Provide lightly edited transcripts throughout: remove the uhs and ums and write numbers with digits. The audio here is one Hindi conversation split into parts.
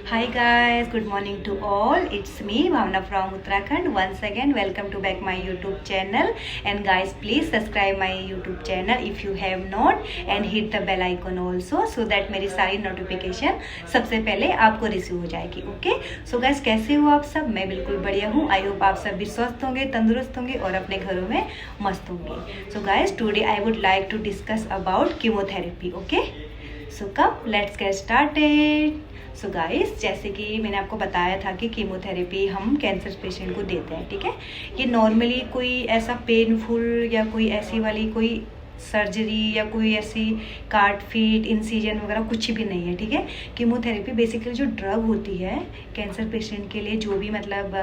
Hi guys, good morning to all. It's me Bhavna from Uttarakhand. Once again, welcome to back my YouTube channel. And guys, please subscribe my YouTube channel if you have not, and hit the bell icon also so that मेरी सारी नोटिफिकेशन सबसे पहले आपको रिसीव हो जाएगी. ओके सो गाइस, कैसे हो आप सब? मैं बिल्कुल बढ़िया हूँ. आई होप आप सब भी स्वस्थ होंगे, तंदुरुस्त होंगे और अपने घरों में मस्त होंगे. So guys, today I would like to discuss about chemotherapy. Okay so come let's get started. So guys, जैसे कि मैंने आपको बताया था कि कीमोथेरेपी हम कैंसर पेशेंट को देते हैं. ठीक है, ये नॉर्मली कोई ऐसा पेनफुल या कोई ऐसी वाली कोई सर्जरी या कोई ऐसी काट फीट इंसिजन वगैरह कुछ भी नहीं है. ठीक है, कीमोथेरेपी बेसिकली जो ड्रग होती है कैंसर पेशेंट के लिए, जो भी मतलब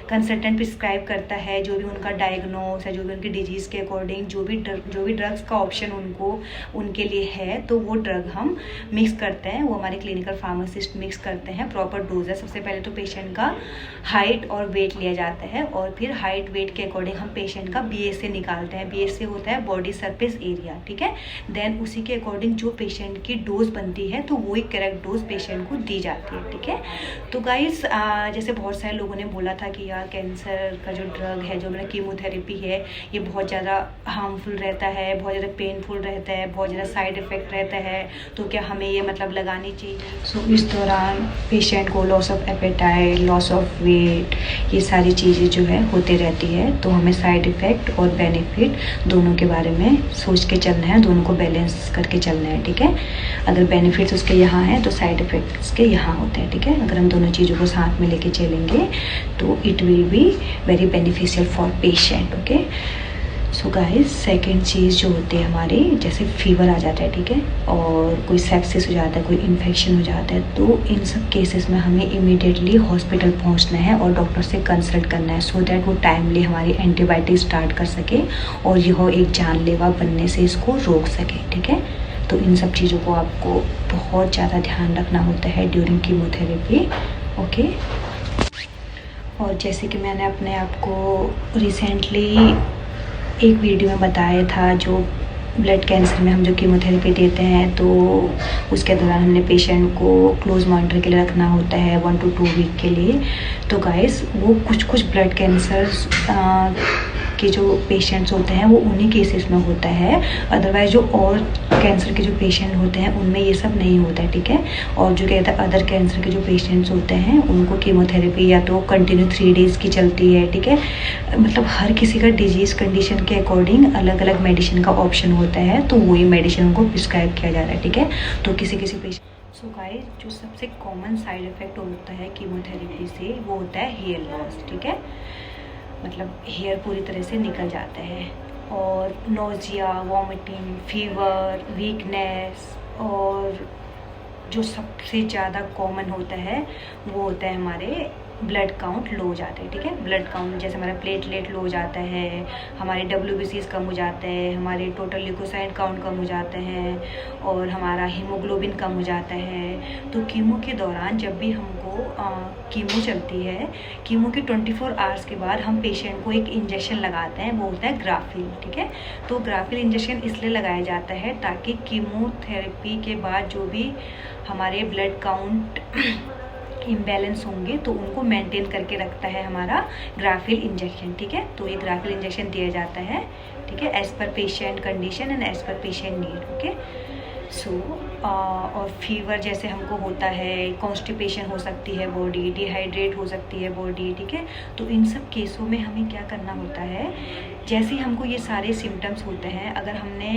कंसल्टेंट प्रिस्क्राइब करता है, जो भी उनका डायग्नोस है, जो भी उनकी डिजीज़ के अकॉर्डिंग जो भी ड्रग्स का ऑप्शन उनके लिए है, तो वो ड्रग हम मिक्स करते हैं. वो हमारे क्लिनिकल फार्मासिस्ट मिक्स करते हैं. प्रॉपर डोज है. सबसे पहले तो पेशेंट का हाइट और वेट लिया जाता है और फिर हाइट वेट के अकॉर्डिंग हम पेशेंट का BSA निकालते हैं. BSA होता है बॉडी सरफेस एरिया. ठीक है, देन उसी के अकॉर्डिंग जो पेशेंट की डोज बनती है तो वही करेक्ट डोज पेशेंट को दी जाती है. ठीक है, तो गाइस जैसे बहुत सारे लोगों ने बोला था कि यार कैंसर का जो ड्रग है, जो मतलब कीमोथेरेपी है, ये बहुत ज़्यादा हार्मफुल रहता है, बहुत ज़्यादा पेनफुल रहता है, बहुत ज़्यादा साइड इफ़ेक्ट रहता है, तो क्या हमें ये मतलब लगानी चाहिए? सो इस दौरान पेशेंट को loss of appetite, loss of weight, ये सारी चीज़ें जो है होती रहती है. तो हमें साइड इफ़ेक्ट और बेनिफिट दोनों के बारे में सोच के चलना है, दोनों को बैलेंस करके चलना है. ठीक है, अगर बेनिफिट्स उसके यहाँ हैं तो साइड इफ़ेक्ट्स के यहाँ होते हैं. ठीक है, अगर हम दोनों चीज़ों को साथ में लेके चलेंगे तो it will be very beneficial for patient. Okay so guys, second चीज़ जो होती है हमारी, जैसे फीवर आ जाता है, ठीक है, और कोई सेप्सिस हो जाता है, कोई इन्फेक्शन हो जाता है, तो इन सब केसेस में हमें इमीडिएटली हॉस्पिटल पहुंचना है और डॉक्टर से कंसल्ट करना है सो दैट वो टाइमली हमारी एंटीबायोटिक स्टार्ट कर सके और यह एक जानलेवा बनने से इसको रोक सके. ठीक है, तो इन सब चीज़ों को आपको बहुत ज़्यादा ध्यान रखना होता है ड्यूरिंग कीमोथेरेपी. ओके, और जैसे कि मैंने अपने आप को रिसेंटली एक वीडियो में बताया था, जो ब्लड कैंसर में हम जो कीमोथेरेपी देते हैं तो उसके दौरान हमने पेशेंट को क्लोज मॉनिटर के लिए रखना होता है 1 to 2 वीक के लिए. तो गाइस, वो कुछ ब्लड कैंसर के जो पेशेंट्स होते हैं वो उन्हीं केसेस में होता है. अदरवाइज जो और कैंसर के जो पेशेंट होते हैं उनमें ये सब नहीं होता है. ठीक है, और जो कहता है अदर कैंसर के जो पेशेंट्स होते हैं उनको कीमोथेरेपी या तो कंटिन्यू 3 डेज़ की चलती है. ठीक है, मतलब हर किसी का डिजीज़ कंडीशन के अकॉर्डिंग अलग अलग मेडिसिन का ऑप्शन होता है, तो वही मेडिसिन उनको प्रिस्क्राइब किया जा रहा है. ठीक है, तो किसी पेशेंट. सो गाइस, जो सबसे कॉमन साइड इफ़ेक्ट होता है कीमोथेरेपी से वो होता है हेयर लॉस. ठीक है, मतलब हेयर पूरी तरह से निकल जाता है और नोजिया, वॉमिटिंग, फीवर, वीकनेस, और जो सबसे ज़्यादा कॉमन होता है वो होता है हमारे ब्लड काउंट लो हो जाते हैं. ठीक है, ब्लड काउंट जैसे हमारा प्लेटलेट लो हो जाता है, हमारे WBCs कम हो जाते हैं, हमारे टोटल ल्यूकोसाइट काउंट कम हो जाते हैं और हमारा हीमोग्लोबिन कम हो जाता है. तो कीमो के दौरान जब भी हमको कीमो चलती है, कीमो के 24 आवर्स के बाद हम पेशेंट को एक इंजेक्शन लगाते हैं, वो होता है ग्राफिल. ठीक है, तो ग्राफिल इंजेक्शन इसलिए लगाया जाता है ताकि कीमोथेरेपी के बाद जो भी हमारे ब्लड काउंट इम्बैलेंस होंगे तो उनको मेंटेन करके रखता है हमारा ग्राफिल इंजेक्शन. ठीक है, तो ये ग्राफिल इंजेक्शन दिया जाता है. ठीक है, as per patient condition and as per patient need. Okay so और फीवर जैसे हमको होता है, कॉन्स्टिपेशन हो सकती है बॉडी, डिहाइड्रेट हो सकती है बॉडी. ठीक है, तो इन सब केसों में हमें क्या करना होता है, जैसे ही हमको ये सारे सिम्टम्स होते हैं, अगर हमने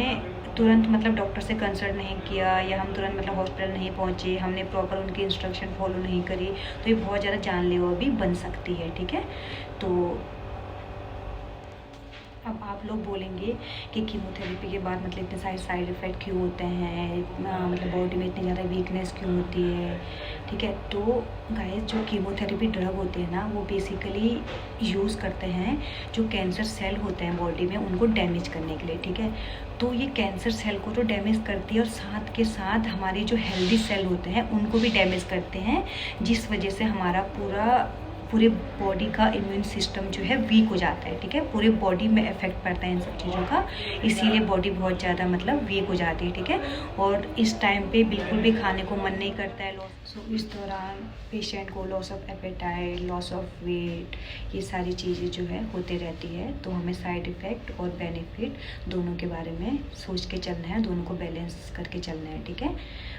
तुरंत मतलब डॉक्टर से कंसल्ट नहीं किया या हम तुरंत मतलब हॉस्पिटल नहीं पहुंचे, हमने प्रॉपर उनकी इंस्ट्रक्शन फॉलो नहीं करी, तो ये बहुत ज़्यादा जानलेवा भी बन सकती है. ठीक है, तो अब आप लोग बोलेंगे कि कीमोथेरेपी के बाद मतलब इतने सारे साइड इफ़ेक्ट क्यों होते हैं, मतलब बॉडी में इतनी ज़्यादा वीकनेस क्यों होती है. ठीक है, तो गाइस, जो कीमोथेरेपी ड्रग होते हैं ना, वो बेसिकली यूज़ करते हैं जो कैंसर सेल होते हैं बॉडी में, उनको डैमेज करने के लिए. ठीक है, तो ये कैंसर सेल को तो डैमेज करती है और साथ के साथ हमारे जो हेल्दी सेल होते हैं उनको भी डैमेज करते हैं, जिस वजह से हमारा पूरा पूरे बॉडी का इम्यून सिस्टम जो है वीक हो जाता है, ठीक है। पूरे बॉडी में इफेक्ट पड़ता है इन सब चीज़ों का, इसीलिए बॉडी बहुत ज़्यादा मतलब वीक हो जाती है, ठीक है। और इस टाइम पे बिल्कुल भी खाने को मन नहीं करता है। सो इस दौरान पेशेंट को loss of appetite, loss of weight, ये सारी चीज़ें जो है होती रहती है। तो हमें साइड इफ़ेक्ट और बेनिफिट दोनों के बारे में सोच के चलना है, दोनों को बैलेंस करके चलना है, ठीक है।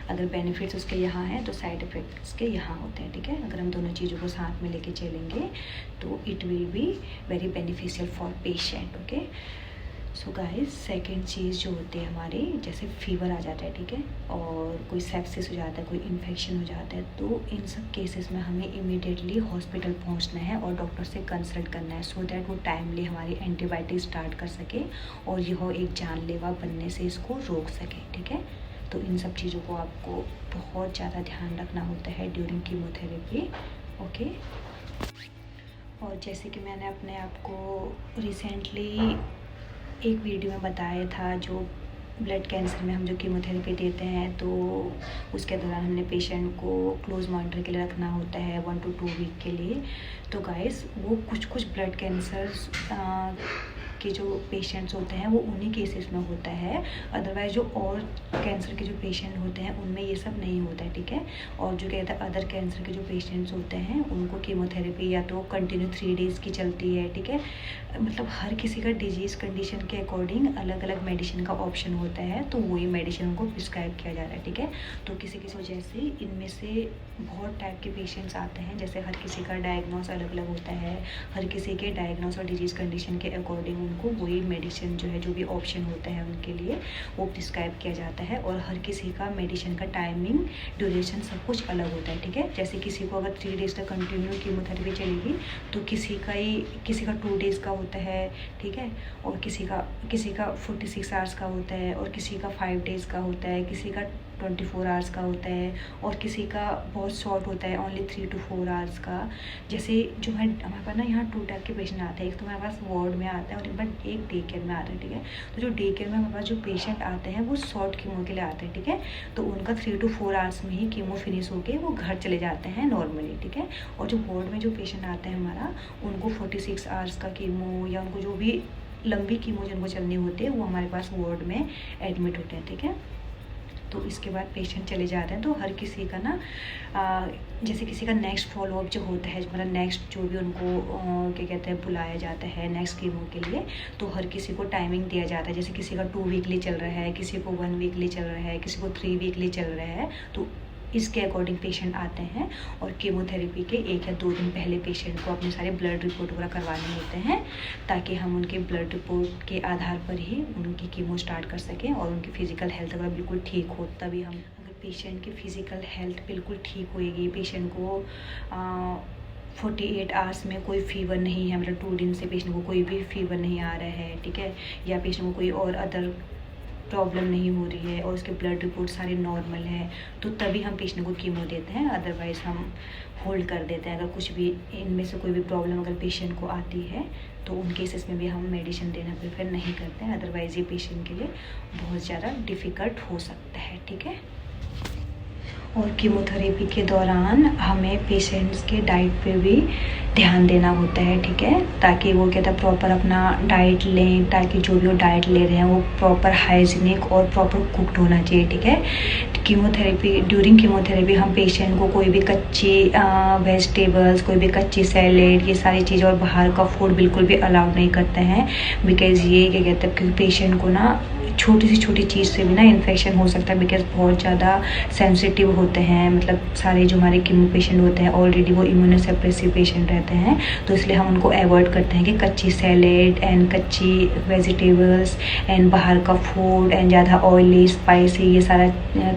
अगर बेनिफिट्स उसके यहाँ हैं तो साइड इफ़ेक्ट उसके यहाँ होते हैं, ठीक है। अगर हम दोनों चीज़ों को साथ में लेके चलेंगे तो it will be very beneficial for patient, okay. So guys, second चीज़ जो होती है हमारी, जैसे फीवर आ जाता है, ठीक है, और कोई सेप्सिस हो जाता है, कोई इन्फेक्शन हो जाता है, तो इन सब केसेस में हमें इमीडिएटली हॉस्पिटल पहुंचना है और डॉक्टर से कंसल्ट करना है, सो दैट वो टाइमली हमारी एंटीबायोटिक स्टार्ट कर सके और यह एक जानलेवा बनने से इसको रोक सके, ठीक है। तो इन सब चीज़ों को आपको बहुत ज़्यादा ध्यान रखना होता है ड्यूरिंग कीमोथेरेपी, ओके। और जैसे कि मैंने अपने आप को रिसेंटली एक वीडियो में बताया था, जो ब्लड कैंसर में हम जो कीमोथेरेपी देते हैं तो उसके दौरान हमने पेशेंट को क्लोज मॉनिटर के लिए रखना होता है 1 to 2 वीक के लिए। तो गाइस, वो कुछ ब्लड कैंसर के जो पेशेंट्स होते हैं वो उन्हीं केसेस में होता है, अदरवाइज जो और कैंसर के जो पेशेंट होते हैं उनमें ये सब नहीं होता है, ठीक है। और जो कहता है अदर कैंसर के जो पेशेंट्स होते हैं उनको कीमोथेरेपी या तो कंटिन्यू 3 डेज़ की चलती है, ठीक है। मतलब हर किसी का डिजीज़ कंडीशन के अकॉर्डिंग अलग अलग मेडिसिन का ऑप्शन होता है, तो वही मेडिसिन उनको प्रिस्क्राइब किया जा रहा है, ठीक है। तो किसी वजह से इनमें से बहुत टाइप के पेशेंट्स आते हैं, जैसे हर किसी का डायग्नोस अलग अलग होता है, हर किसी के डायग्नोस और डिजीज़ कंडीशन के अकॉर्डिंग उनको वही मेडिसिन जो है, जो भी ऑप्शन होता है उनके लिए वो प्रिस्क्राइब किया जाता है। और हर किसी का मेडिसिन का टाइमिंग, ड्यूरेशन सब कुछ अलग होता है, ठीक है। जैसे किसी को अगर 3 डेज़ तक कंटिन्यू कीमोथेरेपी चलेगी तो किसी का 2 डेज़ का होता है, ठीक है। और किसी का 46 आवर्स का होता है, और किसी का 5 डेज़ का होता है, किसी का 24 आवर्स का होता है, और किसी का बहुत शॉर्ट होता है, ओनली 3 to 4 आवर्स का। जैसे जो है हमारे पास ना यहाँ 2 टाइप के पेशेंट आते हैं, एक तो हमारे पास वार्ड में आता है और एक डे केयर में आता है, ठीक है। तो जो डे केयर में हमारे पास जो पेशेंट आते हैं वो शॉर्ट कीमो के लिए आते हैं, ठीक है। तो उनका 3 to 4 आवर्स में ही कीमो फिनिश होके वो घर चले जाते हैं नॉर्मली, ठीक है। और जो वार्ड में जो पेशेंट आते हैं हमारा, उनको 46 आवर्स का कीमो या उनको जो भी लंबी कीमो जिनको चलनी होती है वो हमारे पास वार्ड में एडमिट होते हैं, ठीक है। तो इसके बाद पेशेंट चले जाते हैं। तो हर किसी का ना जैसे किसी का नेक्स्ट फॉलोअप जो होता है, मतलब नेक्स्ट जो भी उनको क्या कहते हैं बुलाया जाता है नेक्स्ट कीमो के लिए, तो हर किसी को टाइमिंग दिया जाता है। जैसे किसी का 2 वीकली चल रहा है, किसी को 1 वीकली चल रहा है, किसी को 3 वीकली चल रहा है, तो इसके अकॉर्डिंग पेशेंट आते हैं। और कीमोथेरेपी के 1 या 2 दिन पहले पेशेंट को अपने सारे ब्लड रिपोर्ट वगैरह करवाने होते हैं, ताकि हम उनके ब्लड रिपोर्ट के आधार पर ही उनकी कीमो स्टार्ट कर सकें और उनकी फ़िज़िकल हेल्थ अगर बिल्कुल ठीक हो तभी हम। अगर पेशेंट की फ़िज़िकल हेल्थ बिल्कुल ठीक होएगी, पेशेंट को 48 आवर्स में कोई फीवर नहीं है, मतलब 2 दिन से पेशेंट को कोई भी फीवर नहीं आ रहा है, ठीक है, या पेशेंट को कोई और अदर प्रॉब्लम नहीं हो रही है और उसके ब्लड रिपोर्ट सारे नॉर्मल है, तो तभी हम पेशेंट को कीमो देते हैं। अदरवाइज़ हम होल्ड कर देते हैं। अगर कुछ भी इनमें से कोई भी प्रॉब्लम अगर पेशेंट को आती है तो उन केसेस में भी हम मेडिसिन देना प्रेफर नहीं करते हैं, अदरवाइज़ ये पेशेंट के लिए बहुत ज़्यादा डिफ़िकल्ट हो सकता है, ठीक है। और कीमोथेरेपी के दौरान हमें पेशेंट्स के डाइट पे भी ध्यान देना होता है, ठीक है, ताकि वो कहता है प्रॉपर अपना डाइट लें, ताकि जो भी वो डाइट ले रहे हैं वो प्रॉपर हाइजीनिक और प्रॉपर कुक्ड होना चाहिए, ठीक है। ड्यूरिंग कीमोथेरेपी हम पेशेंट को कोई भी कच्ची वेजिटेबल्स, कोई भी कच्ची सैलेड, ये सारी चीज़ें और बाहर का फूड बिल्कुल भी अलाउड नहीं करते हैं, बिकॉज़ ये क्या कहते हैं, क्योंकि पेशेंट को ना छोटी सी छोटी चीज़ से भी ना इन्फेक्शन हो सकता है, बिकॉज बहुत ज़्यादा सेंसिटिव होते हैं। मतलब सारे जो हमारे कीमो पेशेंट होते हैं ऑलरेडी वो इम्यूनोसप्रेसिव पेशेंट रहते हैं, तो इसलिए हम उनको अवॉइड करते हैं कि कच्ची सैलेड एंड कच्ची वेजिटेबल्स एंड बाहर का फूड एंड ज़्यादा ऑयली स्पाइसी ये सारा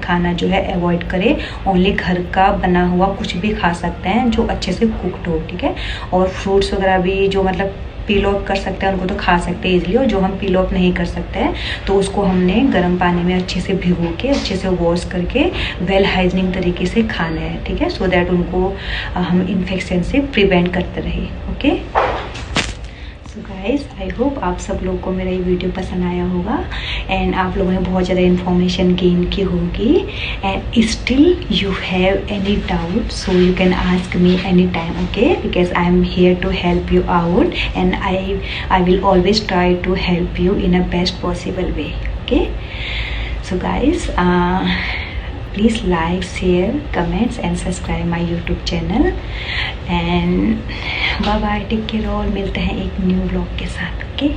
खाना जो है अवॉइड करें। ओनली घर का बना हुआ कुछ भी खा सकते हैं जो अच्छे से कुकड हो, ठीक है। और फ्रूट्स वगैरह भी जो मतलब पील ऑफ कर सकते हैं उनको तो खा सकते हैं इजीली, और जो हम पील ऑफ नहीं कर सकते हैं तो उसको हमने गर्म पानी में अच्छे से भिगो के अच्छे से वॉश करके वेल हाइजीनिक तरीके से खाना है, ठीक है, सो दैट उनको हम इन्फेक्शन से प्रिवेंट करते रहे, okay. So guys, I hope आप सब लोगों को मेरा ये वीडियो पसंद आया होगा एंड आप लोगों ने बहुत ज़्यादा इन्फॉर्मेशन गेन की होगी and still you have any doubt so you can ask me any time, okay, because I am here to help you out and I will always try to help you in a best possible way. Okay, so guys, please like, share, comments and subscribe my YouTube channel and bye bye, take care all. मिलते हैं एक न्यू ब्लॉग के साथ. Okay.